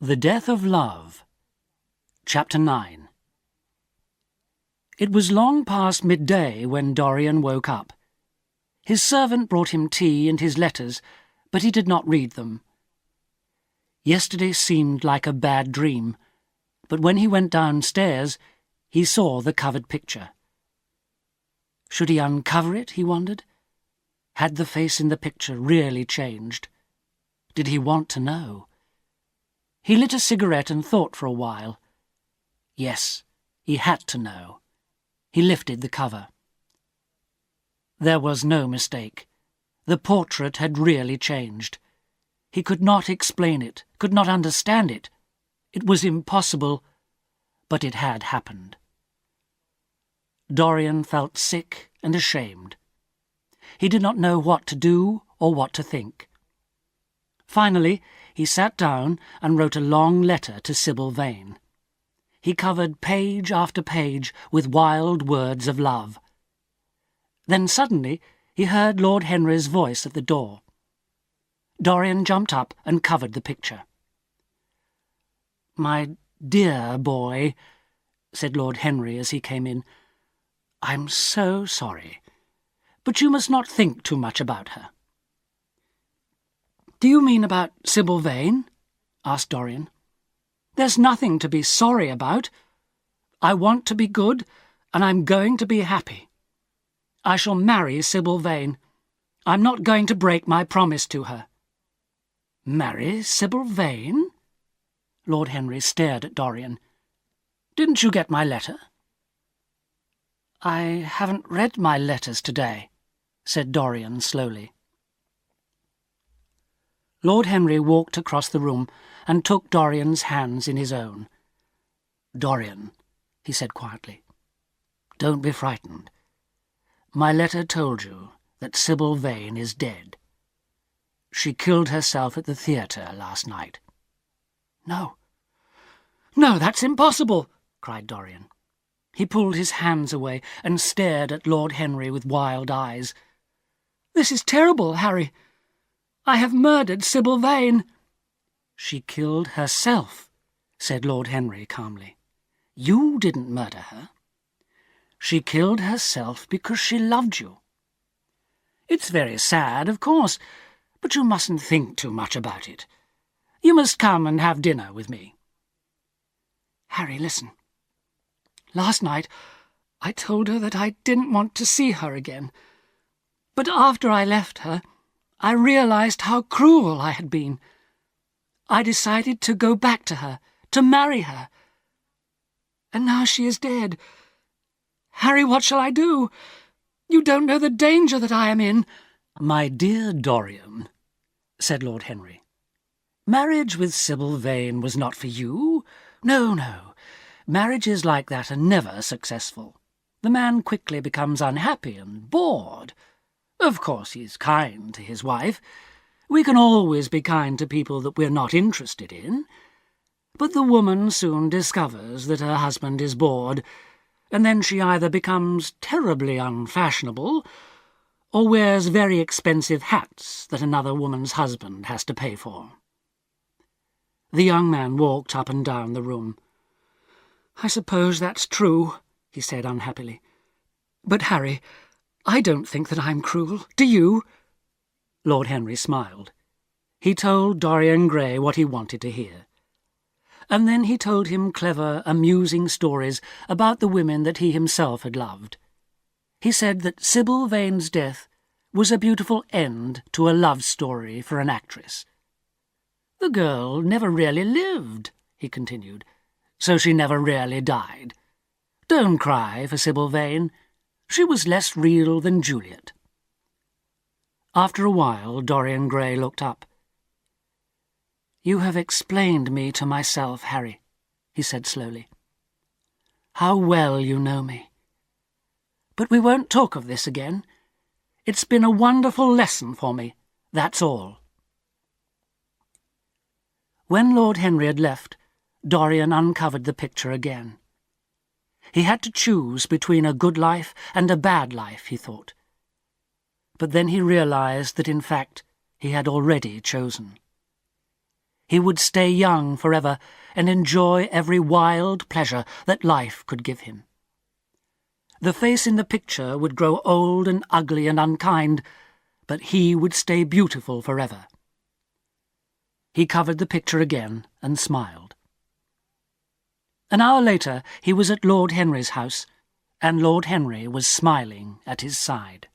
The Death of Love. Chapter 9. It was long past midday when Dorian woke up. His servant brought him tea and his letters, but he did not read them. Yesterday seemed like a bad dream, but when he went downstairs, he saw the covered picture. Should he uncover it, he wondered? Had the face in the picture really changed? Did he want to know? He lit a cigarette and thought for a while. Yes, he had to know. He lifted the cover. There was no mistake. The portrait had really changed. He could not explain it, could not understand it. It was impossible, but it had happened. Dorian felt sick and ashamed. He did not know what to do or what to think. Finally, he sat down and wrote a long letter to Sybil Vane. He covered page after page with wild words of love. Then suddenly he heard Lord Henry's voice at the door. Dorian jumped up and covered the picture. "My dear boy," said Lord Henry as he came in, "I'm so sorry, but you must not think too much about her." "Do you mean about Sybil Vane?" asked Dorian. "There's nothing to be sorry about. I want to be good, and I'm going to be happy. I shall marry Sybil Vane. I'm not going to break my promise to her." "Marry Sybil Vane?" Lord Henry stared at Dorian. "Didn't you get my letter?" "I haven't read my letters today," said Dorian slowly. Lord Henry walked across the room and took Dorian's hands in his own. "Dorian," he said quietly, "don't be frightened. My letter told you that Sybil Vane is dead. She killed herself at the theatre last night." "No, no, that's impossible!" cried Dorian. He pulled his hands away and stared at Lord Henry with wild eyes. "This is terrible, Harry. I have murdered Sybil Vane." "She killed herself," said Lord Henry calmly. "You didn't murder her. She killed herself because she loved you. It's very sad, of course, but you mustn't think too much about it. You must come and have dinner with me." "Harry, listen. Last night I told her that I didn't want to see her again. But after I left her, I realized how cruel I had been. I decided to go back to her, to marry her. And now she is dead. Harry, what shall I do? You don't know the danger that I am in." "My dear Dorian," said Lord Henry, "marriage with Sybil Vane was not for you. No, no. Marriages like that are never successful. The man quickly becomes unhappy and bored. Of course he's kind to his wife. We can always be kind to people that we're not interested in. But the woman soon discovers that her husband is bored, and then she either becomes terribly unfashionable or wears very expensive hats that another woman's husband has to pay for." The young man walked up and down the room. "I suppose that's true," he said unhappily. "But, Harry, I don't think that I'm cruel. Do you?" Lord Henry smiled. He told Dorian Gray what he wanted to hear. And then he told him clever, amusing stories about the women that he himself had loved. He said that Sybil Vane's death was a beautiful end to a love story for an actress. "The girl never really lived," he continued, "so she never really died. Don't cry for Sybil Vane. She was less real than Juliet." After a while, Dorian Gray looked up. "You have explained me to myself, Harry," he said slowly. "How well you know me. But we won't talk of this again. It's been a wonderful lesson for me, that's all." When Lord Henry had left, Dorian uncovered the picture again. He had to choose between a good life and a bad life, he thought. But then he realized that, in fact, he had already chosen. He would stay young forever and enjoy every wild pleasure that life could give him. The face in the picture would grow old and ugly and unkind, but he would stay beautiful forever. He covered the picture again and smiled. An hour later he was at Lord Henry's house, and Lord Henry was smiling at his side.